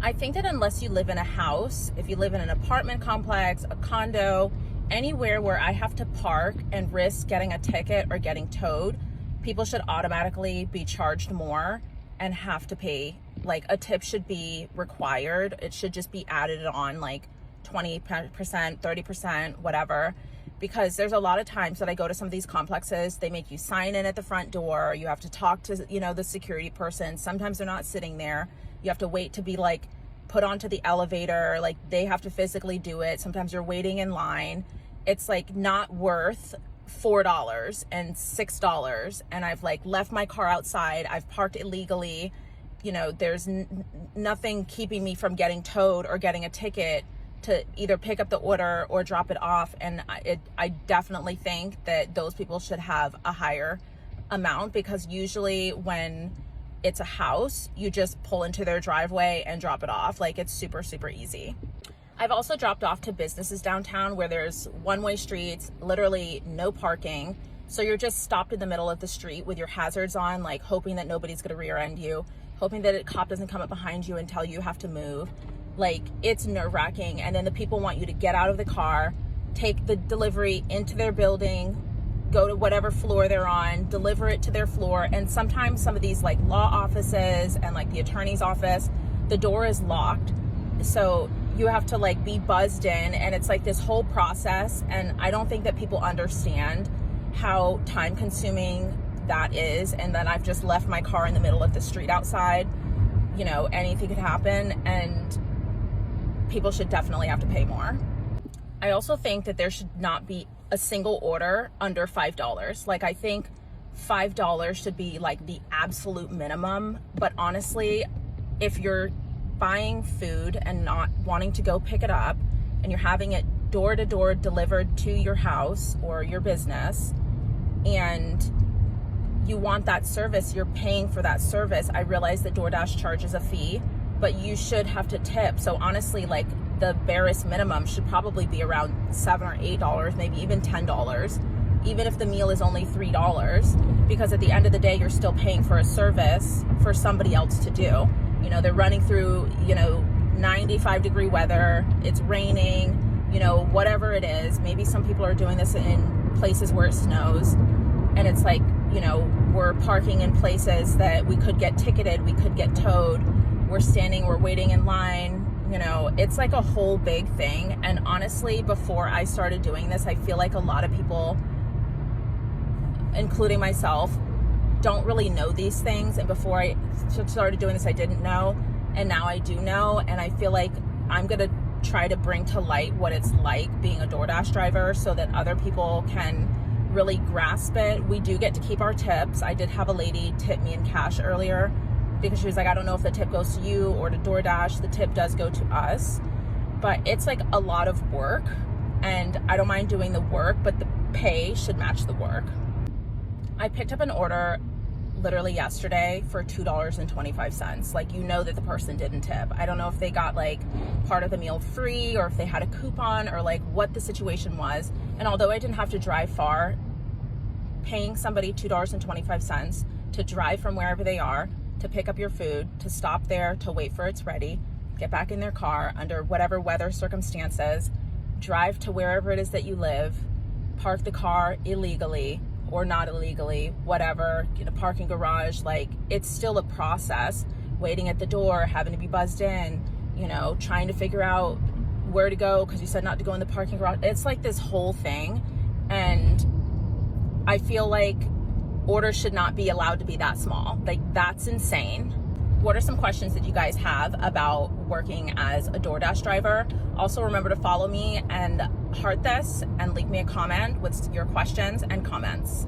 I think that unless you live in a house, if you live in an apartment complex, a condo, anywhere where I have to park and risk getting a ticket or getting towed, people should automatically be charged more and have to pay. Like, a tip should be required. It should just be added on, like 20%, 30%, whatever. Because there's a lot of times that I go to some of these complexes, they make you sign in at the front door. You have to talk to, the security person. Sometimes they're not sitting there. You have to wait to be like put onto the elevator. Like, they have to physically do it. Sometimes you're waiting in line. It's like not worth $4 and $6. And I've like left my car outside. I've parked illegally. There's nothing keeping me from getting towed or getting a ticket to either pick up the order or drop it off. And I definitely think that those people should have a higher amount, because usually when it's a house, you just pull into their driveway and drop it off. Like, it's super, super easy. I've also dropped off to businesses downtown where there's one-way streets, literally no parking. So you're just stopped in the middle of the street with your hazards on, like hoping that nobody's gonna rear end you, hoping that a cop doesn't come up behind you and tell you have to move. Like, it's nerve-wracking. And then the people want you to get out of the car, take the delivery into their building, go to whatever floor they're on, deliver it to their floor. And sometimes some of these like law offices and like the attorney's office, the door is locked. So you have to like be buzzed in, and it's like this whole process. And I don't think that people understand how time consuming that is. And then I've just left my car in the middle of the street outside. Anything could happen, and people should definitely have to pay more. I also think that there should not be a single order under $5. Like, I think $5 should be like the absolute minimum. But honestly, if you're buying food and not wanting to go pick it up, and you're having it door to door delivered to your house or your business, and you want that service, you're paying for that service. I realize that DoorDash charges a fee, but you should have to tip. So honestly, like, the barest minimum should probably be around $7 or $8, maybe even $10, even if the meal is only $3, because at the end of the day, you're still paying for a service for somebody else to do. They're running through, 95-degree weather, it's raining, whatever it is. Maybe some people are doing this in places where it snows, and it's like, we're parking in places that we could get ticketed, we could get towed, we're waiting in line. It's like a whole big thing. And honestly, before I started doing this, I feel like a lot of people, including myself, don't really know these things. And before I started doing this, I didn't know. And now I do know. And I feel like I'm going to try to bring to light what it's like being a DoorDash driver, so that other people can really grasp it. We do get to keep our tips. I did have a lady tip me in cash earlier, because she was like, I don't know if the tip goes to you or to DoorDash. The tip does go to us, but it's like a lot of work, and I don't mind doing the work, but the pay should match the work. I picked up an order literally yesterday for $2.25. Like, that the person didn't tip. I don't know if they got like part of the meal free, or if they had a coupon, or like what the situation was. And although I didn't have to drive far, paying somebody $2.25 to drive from wherever they are, to pick up your food, to stop there, to wait for it's ready, get back in their car under whatever weather circumstances, drive to wherever it is that you live, park the car illegally or not illegally, whatever, parking garage, like, it's still a process, waiting at the door, having to be buzzed in, trying to figure out where to go because you said not to go in the parking garage. It's like this whole thing. And I feel like orders should not be allowed to be that small. Like, that's insane. What are some questions that you guys have about working as a DoorDash driver? Also, remember to follow me and heart this and leave me a comment with your questions and comments.